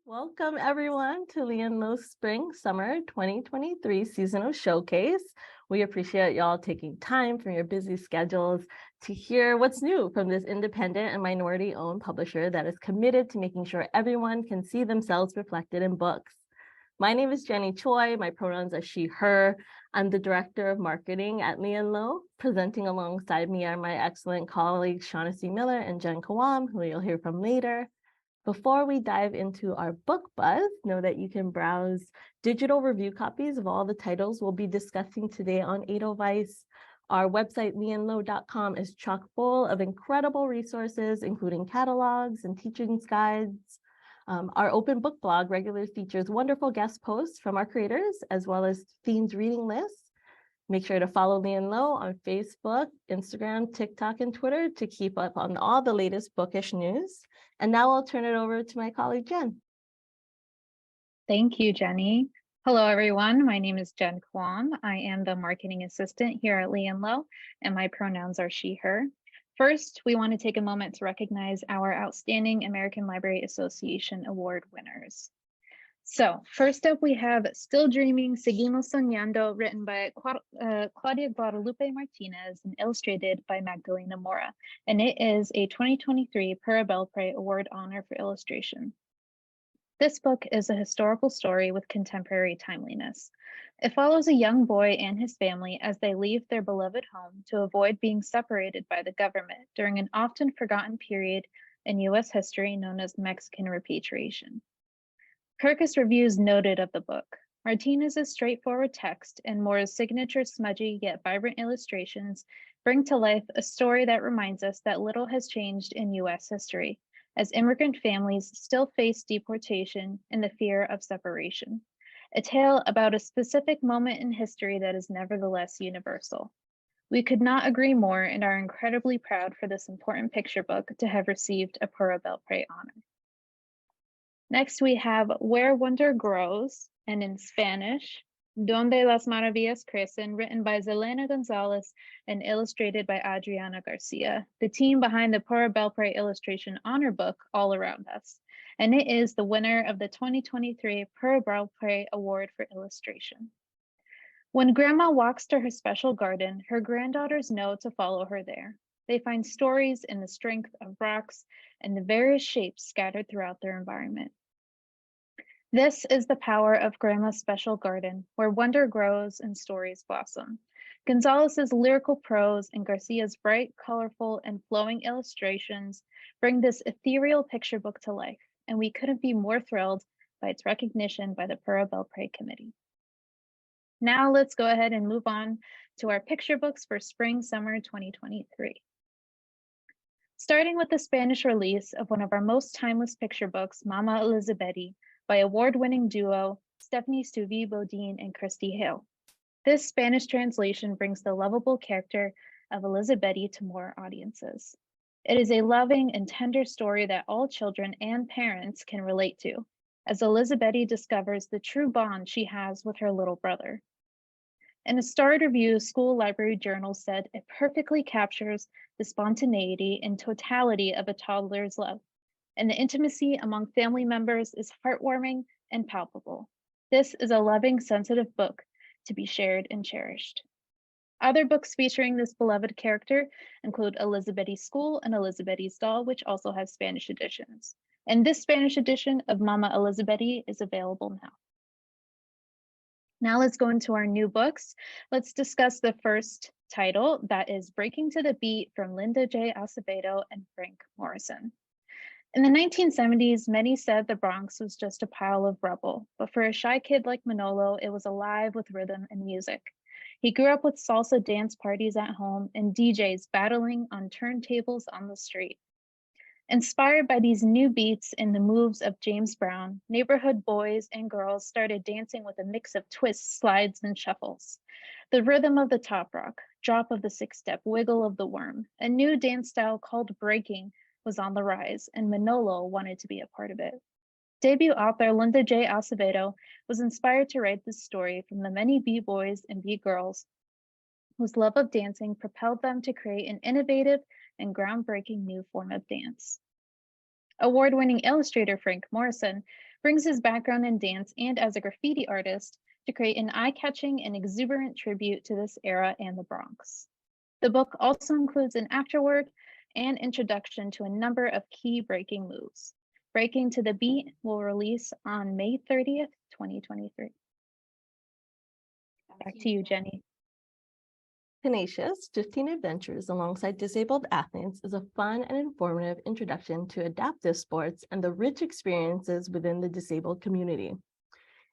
Welcome everyone to Lee and Low Spring Summer 2023 Seasonal Showcase. We appreciate y'all taking time from your busy schedules to hear what's new from this independent and minority-owned publisher that is committed to making sure everyone can see themselves reflected in books. My name is Jenny Choi. My pronouns are she, her. I'm the Director of Marketing at Lee and Low. Presenting alongside me are my excellent colleagues, Shaughnessy Miller and Jen Kawam, who you'll hear from later. Before we dive into our book buzz, know that you can browse digital review copies of all the titles we'll be discussing today on Edelweiss. Our website, leeandlow.com, is chock full of incredible resources, including catalogs and teachings guides. Our open book blog regularly features wonderful guest posts from our creators, as well as themed reading lists. Make sure to follow Lee and Low on Facebook, Instagram, TikTok, and Twitter to keep up on all the latest bookish news. And now I'll turn it over to my colleague, Jen. Thank you, Jenny. Hello, everyone. My name is Jen Kwong. I am the marketing assistant here at Lee and Low, and my pronouns are she, her. First, we want to take a moment to recognize our outstanding American Library Association award winners. So first up, we have Still Dreaming, Seguimos Soñando, written by Claudia Guadalupe Martinez and illustrated by Magdalena Mora. And it is a 2023 Pura Belpré Award honor for illustration. This book is a historical story with contemporary timeliness. It follows a young boy and his family as they leave their beloved home to avoid being separated by the government during an often forgotten period in U.S. history known as Mexican repatriation. Kirkus reviews noted of the book. Martinez's straightforward text and Mora's signature smudgy yet vibrant illustrations bring to life a story that reminds us that little has changed in U.S. history, as immigrant families still face deportation and the fear of separation. A tale about a specific moment in history that is nevertheless universal. We could not agree more and are incredibly proud for this important picture book to have received a Pura Belpré honor. Next, we have Where Wonder Grows, and in Spanish, Donde las Maravillas Crecen, written by Zelena Gonzalez and illustrated by Adriana Garcia, the team behind the Pura Belpré illustration honor book, All Around Us. And it is the winner of the 2023 Pura Belpré Award for Illustration. When Grandma walks to her special garden, her granddaughters know to follow her there. They find stories in the strength of rocks and the various shapes scattered throughout their environment. This is the power of Grandma's special garden, where wonder grows and stories blossom. Gonzalez's lyrical prose and Garcia's bright, colorful, and flowing illustrations bring this ethereal picture book to life, and we couldn't be more thrilled by its recognition by the Pura Belpré Committee. Now let's go ahead and move on to our picture books for spring-summer 2023. Starting with the Spanish release of one of our most timeless picture books, Mama Elizabeti, by award-winning duo Stephanie Stuvey Bodine and Christy Hale. This Spanish translation brings the lovable character of Elizabeti to more audiences. It is a loving and tender story that all children and parents can relate to, as Elizabeti discovers the true bond she has with her little brother. In a starred review, School Library Journal said it perfectly captures the spontaneity and totality of a toddler's love, and the intimacy among family members is heartwarming and palpable. This is a loving, sensitive book to be shared and cherished. Other books featuring this beloved character include Elizabeti's School and Elizabeti's Doll, which also has Spanish editions. And this Spanish edition of Mama Elizabeti is available now. Now let's go into our new books. Let's discuss the first title, that is Breaking to the Beat from Linda J. Acevedo and Frank Morrison. In the 1970s, many said the Bronx was just a pile of rubble, but for a shy kid like Manolo, it was alive with rhythm and music. He grew up with salsa dance parties at home and DJs battling on turntables on the street. Inspired by these new beats and the moves of James Brown, neighborhood boys and girls started dancing with a mix of twists, slides, and shuffles. The rhythm of the top rock, drop of the six-step, wiggle of the worm, a new dance style called breaking was on the rise, and Manolo wanted to be a part of it. Debut author Linda J. Acevedo was inspired to write this story from the many B-boys and B-girls whose love of dancing propelled them to create an innovative and groundbreaking new form of dance. Award-winning illustrator Frank Morrison brings his background in dance and as a graffiti artist to create an eye-catching and exuberant tribute to this era and the Bronx. The book also includes an afterword and introduction to a number of key breaking moves. Breaking to the Beat will release on May 30th, 2023. Back to you, Jenny. Tenacious 15 Adventures Alongside Disabled Athletes is a fun and informative introduction to adaptive sports and the rich experiences within the disabled community.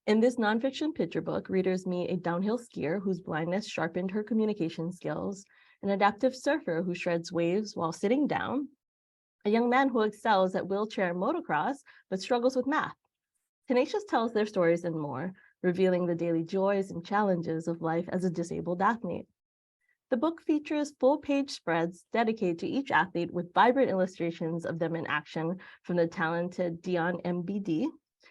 In this nonfiction picture book, readers meet a downhill skier whose blindness sharpened her communication skills, an adaptive surfer who shreds waves while sitting down, a young man who excels at wheelchair and motocross but struggles with math. Tenacious tells their stories and more, revealing the daily joys and challenges of life as a disabled athlete. The book features full-page spreads dedicated to each athlete with vibrant illustrations of them in action from the talented Dion MBD,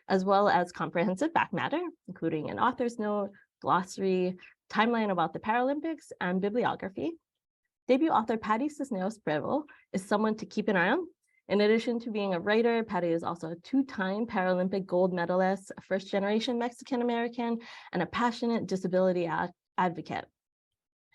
as well as comprehensive back matter, including an author's note, glossary, timeline about the Paralympics, and bibliography. Debut author Patty Cisneros Prevo is someone to keep an eye on. In addition to being a writer, Patty is also a two-time Paralympic gold medalist, a first-generation Mexican-American, and a passionate disability advocate.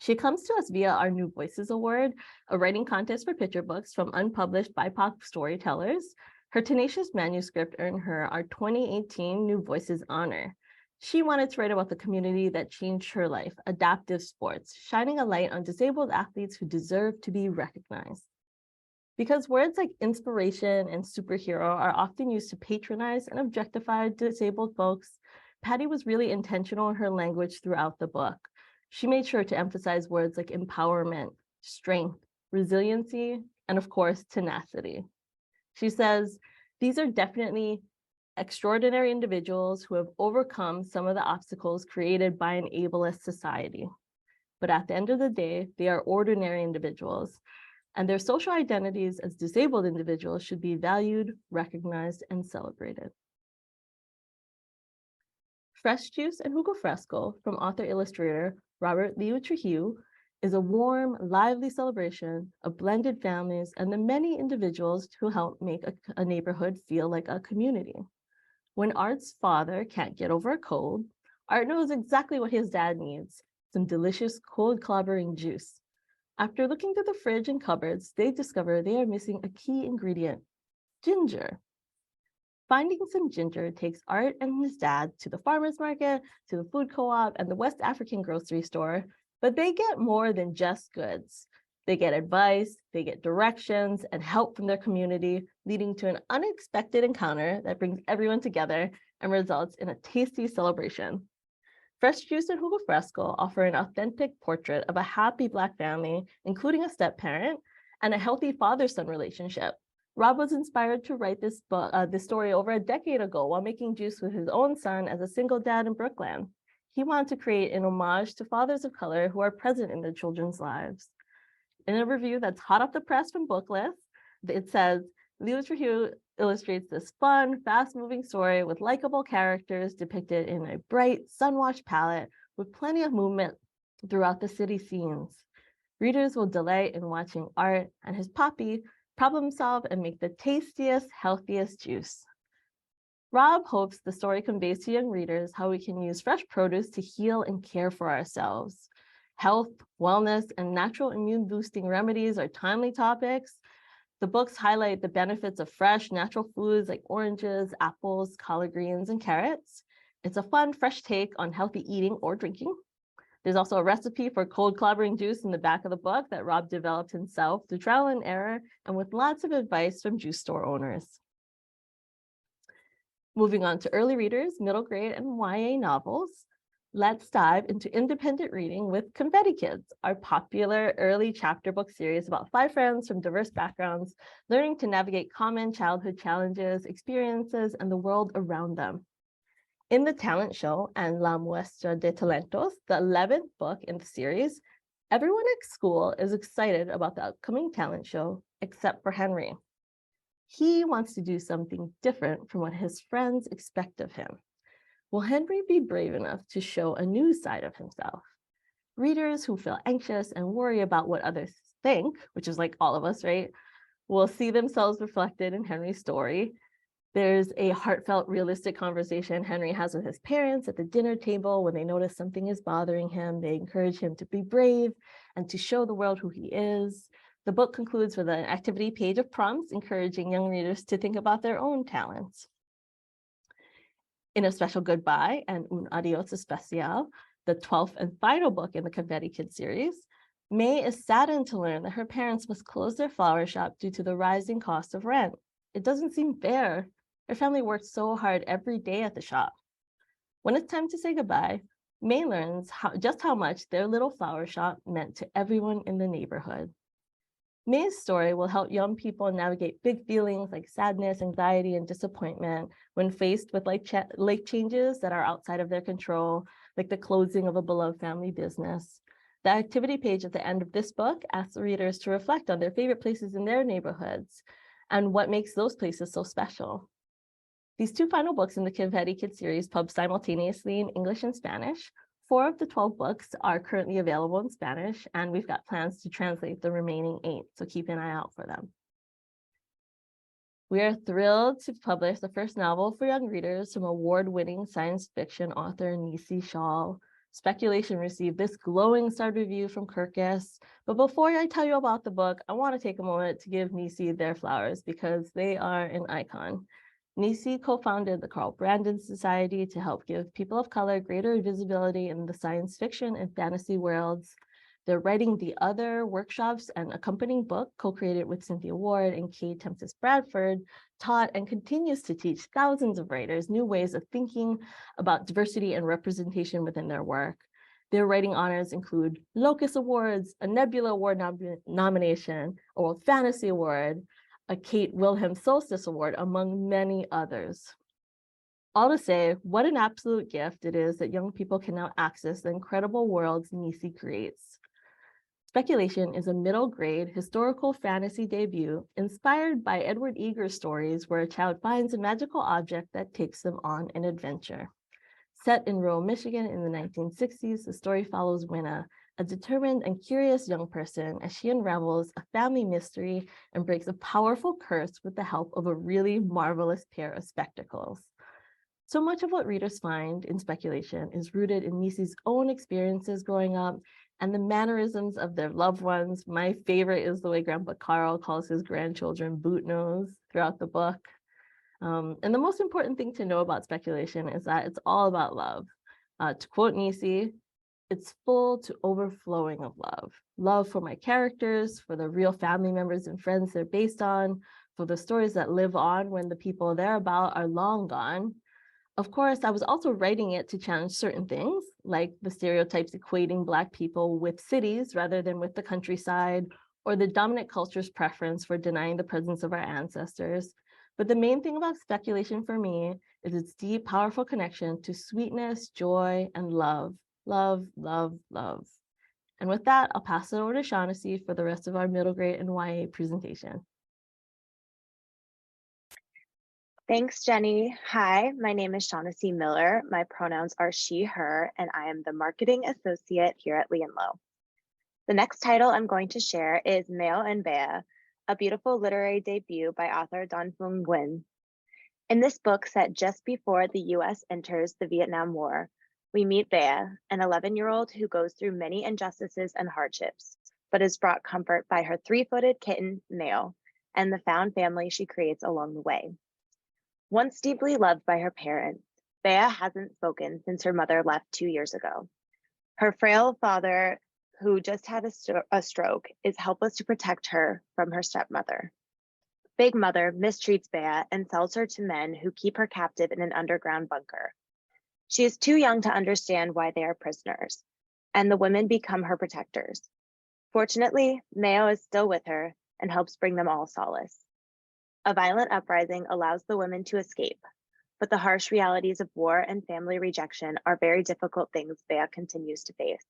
She comes to us via our New Voices Award, a writing contest for picture books from unpublished BIPOC storytellers. Her tenacious manuscript earned her our 2018 New Voices honor. She wanted to write about the community that changed her life, adaptive sports, shining a light on disabled athletes who deserve to be recognized. Because words like inspiration and superhero are often used to patronize and objectify disabled folks, Patty was really intentional in her language throughout the book. She made sure to emphasize words like empowerment, strength, resiliency, and of course, tenacity. She says, these are definitely extraordinary individuals who have overcome some of the obstacles created by an ableist society. But at the end of the day, they are ordinary individuals, and their social identities as disabled individuals should be valued, recognized, and celebrated. Fresh Juice and Jugo Fresco from author-illustrator Robert Liu Trujillo is a warm, lively celebration of blended families and the many individuals who help make a neighborhood feel like a community. When Art's father can't get over a cold, Art knows exactly what his dad needs, some delicious cold clobbering juice. After looking through the fridge and cupboards, they discover they are missing a key ingredient, ginger. Finding some ginger takes Art and his dad to the farmer's market, to the food co-op, and the West African grocery store, but they get more than just goods. They get advice, they get directions, and help from their community, leading to an unexpected encounter that brings everyone together and results in a tasty celebration. Fresh Juice and Jugo Fresco offer an authentic portrait of a happy Black family, including a step-parent, and a healthy father-son relationship. Rob was inspired to write this story over a decade ago while making juice with his own son as a single dad in Brooklyn. He wanted to create an homage to fathers of color who are present in their children's lives. In a review that's hot off the press from Booklist, it says, Liu Trujillo illustrates this fun, fast-moving story with likable characters depicted in a bright, sun-washed palette with plenty of movement throughout the city scenes. Readers will delight in watching Art and his poppy problem solve and make the tastiest, healthiest juice. Rob hopes the story conveys to young readers how we can use fresh produce to heal and care for ourselves. Health, wellness, and natural immune-boosting remedies are timely topics. The books highlight the benefits of fresh, natural foods like oranges, apples, collard greens, and carrots. It's a fun, fresh take on healthy eating or drinking. There's also a recipe for cold clobbering juice in the back of the book that Rob developed himself through trial and error and with lots of advice from juice store owners. Moving on to early readers, middle grade, and YA novels, let's dive into independent reading with Confetti Kids, our popular early chapter book series about 5 friends from diverse backgrounds, learning to navigate common childhood challenges, experiences, and the world around them. In the talent show and La Muestra de Talentos, the 11th book in the series, everyone at school is excited about the upcoming talent show, except for Henry. He wants to do something different from what his friends expect of him. Will Henry be brave enough to show a new side of himself? Readers who feel anxious and worry about what others think, which is like all of us, right, will see themselves reflected in Henry's story. There's a heartfelt, realistic conversation Henry has with his parents at the dinner table when they notice something is bothering him. They encourage him to be brave and to show the world who he is. The book concludes with an activity page of prompts encouraging young readers to think about their own talents. In A Special Goodbye and Un Adios Especial, the 12th and final book in the Confetti Kids series, May is saddened to learn that her parents must close their flower shop due to the rising cost of rent. It doesn't seem fair. Her family worked so hard every day at the shop. When it's time to say goodbye, May learns just how much their little flower shop meant to everyone in the neighborhood. May's story will help young people navigate big feelings like sadness, anxiety, and disappointment when faced with life changes that are outside of their control, like the closing of a beloved family business. The activity page at the end of this book asks readers to reflect on their favorite places in their neighborhoods and what makes those places so special. These two final books in the Confetti Kids series pub simultaneously in English and Spanish. 4 of the 12 books are currently available in Spanish, and we've got plans to translate the remaining 8, so keep an eye out for them. We are thrilled to publish the first novel for young readers from award-winning science fiction author Nisi Shawl. Speculation received this glowing starred review from Kirkus. But before I tell you about the book, I want to take a moment to give Nisi their flowers because they are an icon. Nisi co-founded the Carl Brandon Society to help give people of color greater visibility in the science fiction and fantasy worlds. They're writing the other workshops and accompanying book, co-created with Cynthia Ward and Kay Tempest Bradford, taught and continues to teach thousands of writers new ways of thinking about diversity and representation within their work. Their writing honors include Locus Awards, a Nebula Award nomination, a World Fantasy Award, a Kate Wilhelm Solstice Award, among many others. All to say, what an absolute gift it is that young people can now access the incredible worlds Nisi creates. Speculation is a middle grade historical fantasy debut inspired by Edward Eger's stories where a child finds a magical object that takes them on an adventure. Set in rural Michigan in the 1960s, the story follows Winna, a determined and curious young person, as she unravels a family mystery and breaks a powerful curse with the help of a really marvelous pair of spectacles. So much of what readers find in Speculation is rooted in Nisi's own experiences growing up and the mannerisms of their loved ones. My favorite is the way Grandpa Carl calls his grandchildren boot nose throughout the book. And the most important thing to know about Speculation is that it's all about love. To quote Nisi, it's full to overflowing of love. Love for my characters, for the real family members and friends they're based on, for the stories that live on when the people they're about are long gone. Of course, I was also writing it to challenge certain things, like the stereotypes equating Black people with cities rather than with the countryside, or the dominant culture's preference for denying the presence of our ancestors. But the main thing about Speculation for me is its deep, powerful connection to sweetness, joy, and love. Love, love, love. And with that, I'll pass it over to Shaughnessy for the rest of our middle grade and YA presentation. Thanks, Jenny. Hi, my name is Shaughnessy Miller. My pronouns are she, her, and I am the marketing associate here at Lee & Low. The next title I'm going to share is Meo and Bea, a beautiful literary debut by author Dan Phuong Nguyen. In this book set just before the US enters the Vietnam War, we meet Bea, an 11-year-old who goes through many injustices and hardships, but is brought comfort by her 3-footed kitten, Meo, and the found family she creates along the way. Once deeply loved by her parents, Bea hasn't spoken since her mother left 2 years ago. Her frail father, who just had a stroke, is helpless to protect her from her stepmother. Big Mother mistreats Bea and sells her to men who keep her captive in an underground bunker. She is too young to understand why they are prisoners, and the women become her protectors. Fortunately, Meo is still with her and helps bring them all solace. A violent uprising allows the women to escape, but the harsh realities of war and family rejection are very difficult things Bea continues to face.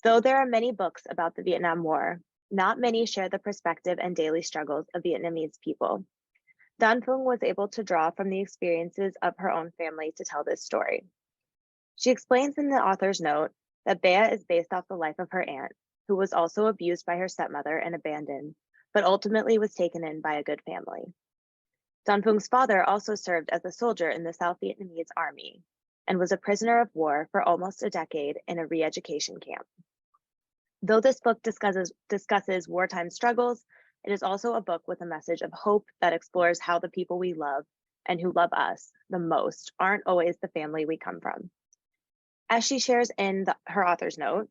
Though there are many books about the Vietnam War, not many share the perspective and daily struggles of Vietnamese people. Dan Phuong was able to draw from the experiences of her own family to tell this story. She explains in the author's note that Bea is based off the life of her aunt, who was also abused by her stepmother and abandoned, but ultimately was taken in by a good family. Don Phung's father also served as a soldier in the South Vietnamese army and was a prisoner of war for almost a decade in a re-education camp. Though this book discusses wartime struggles, it is also a book with a message of hope that explores how the people we love and who love us the most aren't always the family we come from. As she shares in her author's note,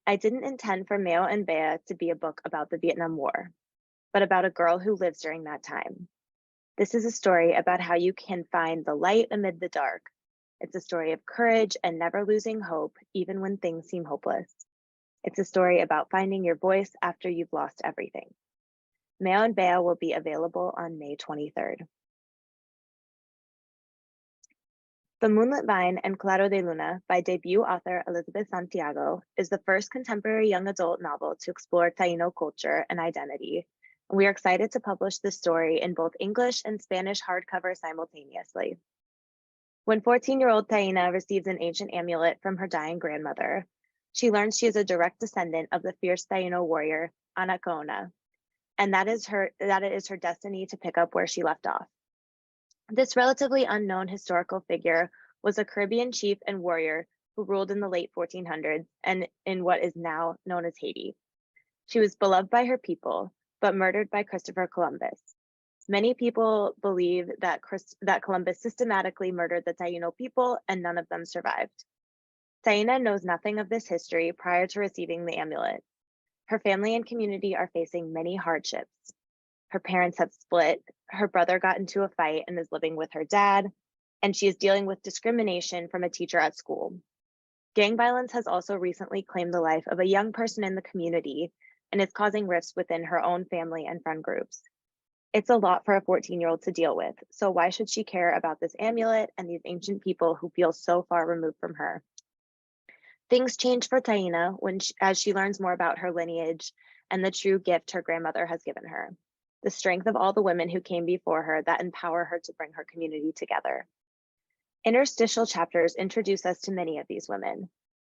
I didn't intend for Meo and Bea to be a book about the Vietnam War, but about a girl who lives during that time. This is a story about how you can find the light amid the dark. It's a story of courage and never losing hope, even when things seem hopeless. It's a story about finding your voice after you've lost everything. Meo and Bea will be available on May 23rd. The Moonlit Vine and Claro de Luna by debut author Elizabeth Santiago is the first contemporary young adult novel to explore Taino culture and identity. We are excited to publish this story in both English and Spanish hardcover simultaneously. When 14-year-old Taina receives an ancient amulet from her dying grandmother, she learns she is a direct descendant of the fierce Taino warrior, Anacaona, and that it is her destiny to pick up where she left off. This relatively unknown historical figure was a Caribbean chief and warrior who ruled in the late 1400s and in what is now known as Haiti. She was beloved by her people, but murdered by Christopher Columbus. Many people believe that Columbus systematically murdered the Taino people and none of them survived. Taina knows nothing of this history prior to receiving the amulet. Her family and community are facing many hardships. Her parents have split, her brother got into a fight and is living with her dad, and she is dealing with discrimination from a teacher at school. Gang violence has also recently claimed the life of a young person in the community and is causing rifts within her own family and friend groups. It's a lot for a 14-year-old to deal with, so why should she care about this amulet and these ancient people who feel so far removed from her? Things change for Taina as she learns more about her lineage and the true gift her grandmother has given her. The strength of all the women who came before her that empower her to bring her community together. Interstitial chapters introduce us to many of these women.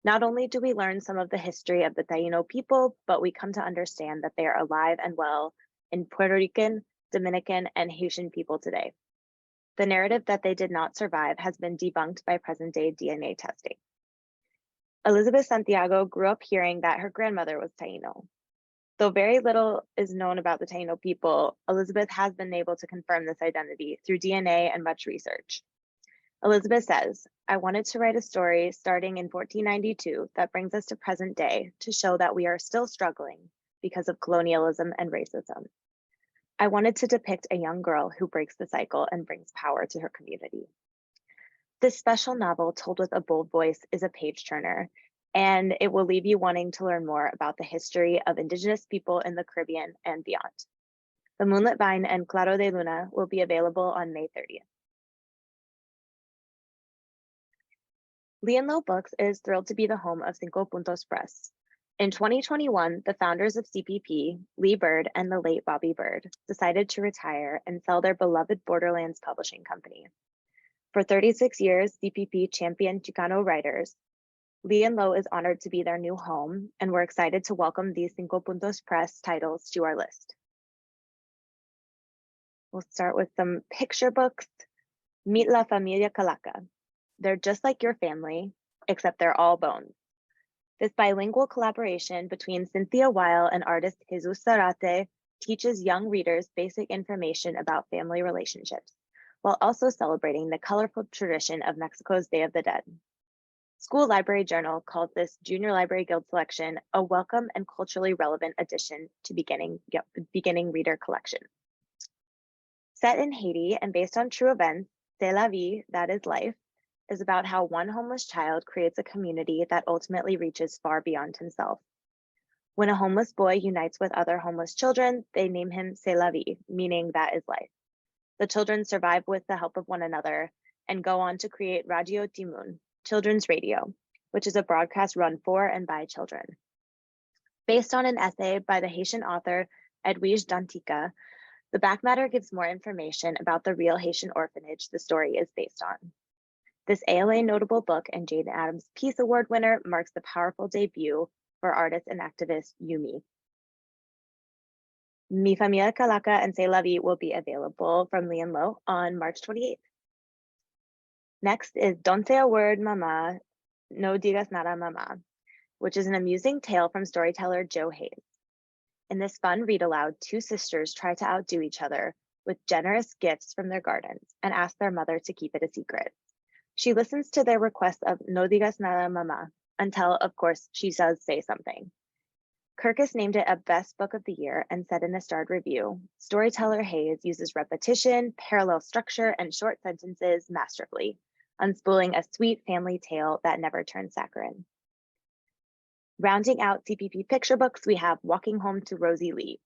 Not only do we learn some of the history of the Taino people, but we come to understand that they are alive and well in Puerto Rican, Dominican, and Haitian people today. The narrative that they did not survive has been debunked by present-day DNA testing. Elizabeth Santiago grew up hearing that her grandmother was Taino. Though very little is known about the Taino people, Elizabeth has been able to confirm this identity through DNA and much research. Elizabeth says, I wanted to write a story starting in 1492 that brings us to present day to show that we are still struggling because of colonialism and racism. I wanted to depict a young girl who breaks the cycle and brings power to her community. This special novel, told with a bold voice, is a page turner, and it will leave you wanting to learn more about the history of Indigenous people in the Caribbean and beyond. The Moonlit Vine and Claro de Luna will be available on May 30th. Lee and Low Books is thrilled to be the home of Cinco Puntos Press. In 2021, the founders of CPP, Lee Bird and the late Bobby Bird, decided to retire and sell their beloved Borderlands publishing company. For 36 years, CPP championed Chicano writers. Lee and Low is honored to be their new home, and we're excited to welcome these Cinco Puntos Press titles to our list. We'll start with some picture books. Meet La Familia Calaca. They're just like your family, except they're all bones. This bilingual collaboration between Cynthia Weil and artist Jesus Zarate teaches young readers basic information about family relationships, while also celebrating the colorful tradition of Mexico's Day of the Dead. School Library Journal calls this Junior Library Guild selection a welcome and culturally relevant addition to beginning reader collection. Set in Haiti and based on true events, C'est la vie, that is life, is about how one homeless child creates a community that ultimately reaches far beyond himself. When a homeless boy unites with other homeless children, they name him C'est la vie, meaning that is life. The children survive with the help of one another and go on to create Radio Timun, Children's Radio, which is a broadcast run for and by children. Based on an essay by the Haitian author Edwige Dantica, the back matter gives more information about the real Haitian orphanage the story is based on. This ALA notable book and Jane Addams Peace Award winner marks the powerful debut for artist and activist Yumi. Mi Familia Calaca and C'est La Vie will be available from Lee and Low on March 28th. Next is Don't Say a Word, Mama, No Digas Nada, Mama, which is an amusing tale from storyteller Joe Hayes. In this fun read aloud, two sisters try to outdo each other with generous gifts from their gardens and ask their mother to keep it a secret. She listens to their request of No Digas Nada, Mama, until, of course, she does say something. Kirkus named it a best book of the year and said in a starred review, storyteller Hayes uses repetition, parallel structure, and short sentences masterfully, unspooling a sweet family tale that never turns saccharine. Rounding out CPP picture books, we have Walking Home to Rosie Lee.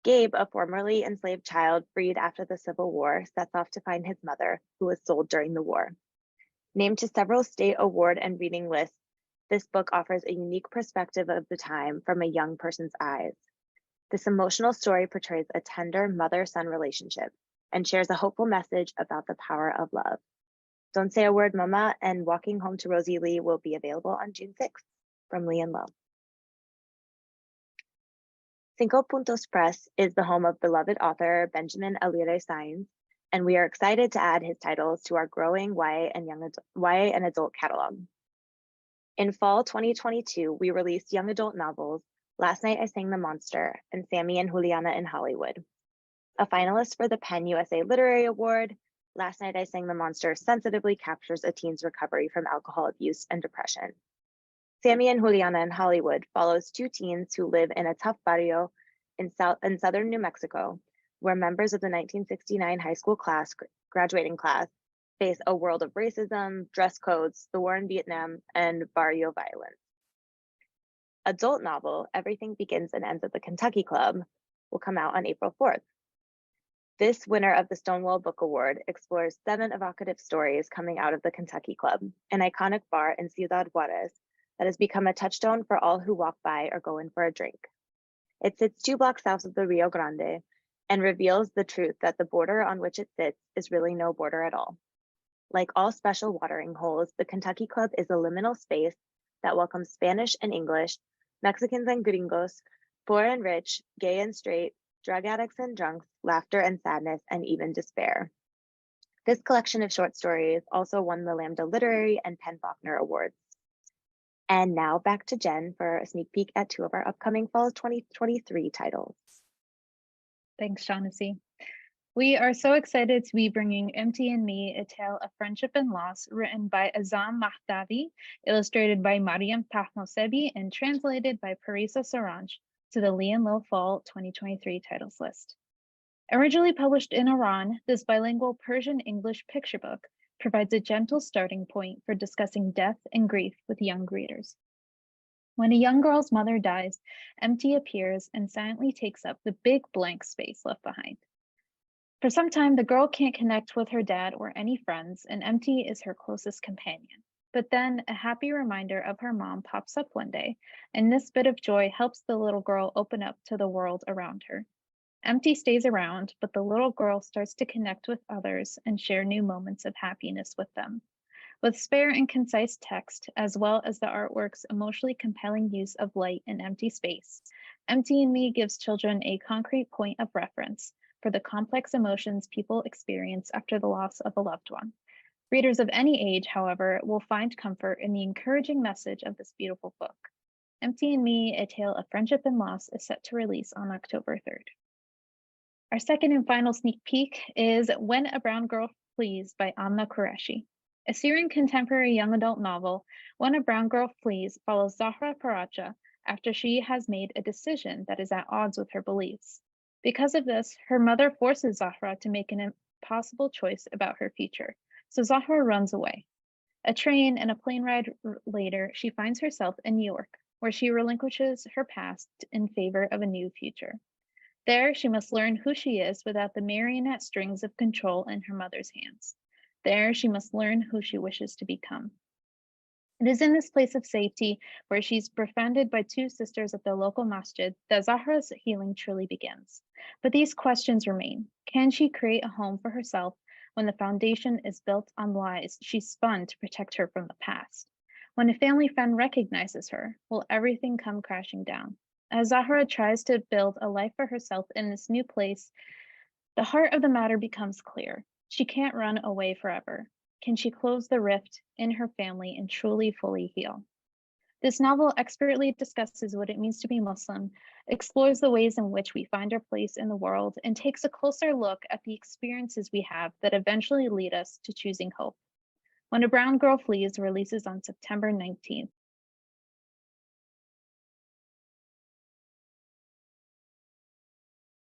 Gabe, a formerly enslaved child freed after the Civil War, sets off to find his mother, who was sold during the war. Named to several state award and reading lists, this book offers a unique perspective of the time from a young person's eyes. This emotional story portrays a tender mother-son relationship and shares a hopeful message about the power of love. Don't Say a Word, Mama and Walking Home to Rosie Lee will be available on June 6th from Lee and Low. Cinco Puntos Press is the home of beloved author Benjamin Aguirre Sainz, and we are excited to add his titles to our growing YA and adult catalog. In fall 2022, we released young adult novels, Last Night I Sang the Monster and Sammy and Juliana in Hollywood. A finalist for the PEN USA Literary Award, Last Night I Sang the Monster sensitively captures a teen's recovery from alcohol abuse and depression. Sammy and Juliana in Hollywood follows two teens who live in a tough barrio in southern New Mexico, where members of the 1969 high school graduating class face a world of racism, dress codes, the war in Vietnam, and barrio violence. Adult novel, Everything Begins and Ends at the Kentucky Club, will come out on April 4th. This winner of the Stonewall Book Award explores 7 evocative stories coming out of the Kentucky Club, an iconic bar in Ciudad Juarez that has become a touchstone for all who walk by or go in for a drink. It sits 2 blocks south of the Rio Grande and reveals the truth that the border on which it sits is really no border at all. Like all special watering holes, the Kentucky Club is a liminal space that welcomes Spanish and English, Mexicans and gringos, poor and rich, gay and straight, drug addicts and drunks, laughter and sadness, and even despair. This collection of short stories also won the Lambda Literary and PEN Faulkner Awards. And now back to Jen for a sneak peek at 2 of our upcoming fall 2023 titles. Thanks, Shaughnessy. We are so excited to be bringing Empty and Me, A Tale of Friendship and Loss, written by Azam Mahdavi, illustrated by Mariam Tahmosebi, and translated by Parisa Saranj to the Lee and Low Fall 2023 titles list. Originally published in Iran, this bilingual Persian-English picture book provides a gentle starting point for discussing death and grief with young readers. When a young girl's mother dies, Empty appears and silently takes up the big blank space left behind. For some time, the girl can't connect with her dad or any friends, and Empty is her closest companion. But then a happy reminder of her mom pops up one day, and this bit of joy helps the little girl open up to the world around her. Empty stays around, but the little girl starts to connect with others and share new moments of happiness with them. With spare and concise text, as well as the artwork's emotionally compelling use of light and empty space, Empty and Me gives children a concrete point of reference for the complex emotions people experience after the loss of a loved one. Readers of any age, however, will find comfort in the encouraging message of this beautiful book. Empty and Me, A Tale of Friendship and Loss is set to release on October 3rd. Our second and final sneak peek is When a Brown Girl Flees by Amna Qureshi. A Syrian contemporary young adult novel, When a Brown Girl Flees follows Zahra Paracha after she has made a decision that is at odds with her beliefs. Because of this, her mother forces Zahra to make an impossible choice about her future, so Zahra runs away. A train and a plane ride later, she finds herself in New York, where she relinquishes her past in favor of a new future. There, she must learn who she is without the marionette strings of control in her mother's hands. There, she must learn who she wishes to become. It is in this place of safety, where she's befriended by 2 sisters at the local masjid, that Zahra's healing truly begins. But these questions remain. Can she create a home for herself when the foundation is built on lies she spun to protect her from the past? When a family friend recognizes her, will everything come crashing down? As Zahra tries to build a life for herself in this new place, the heart of the matter becomes clear. She can't run away forever. Can she close the rift in her family and truly fully heal? This novel expertly discusses what it means to be Muslim, explores the ways in which we find our place in the world, and takes a closer look at the experiences we have that eventually lead us to choosing hope. When a Brown Girl Flees releases on September 19th.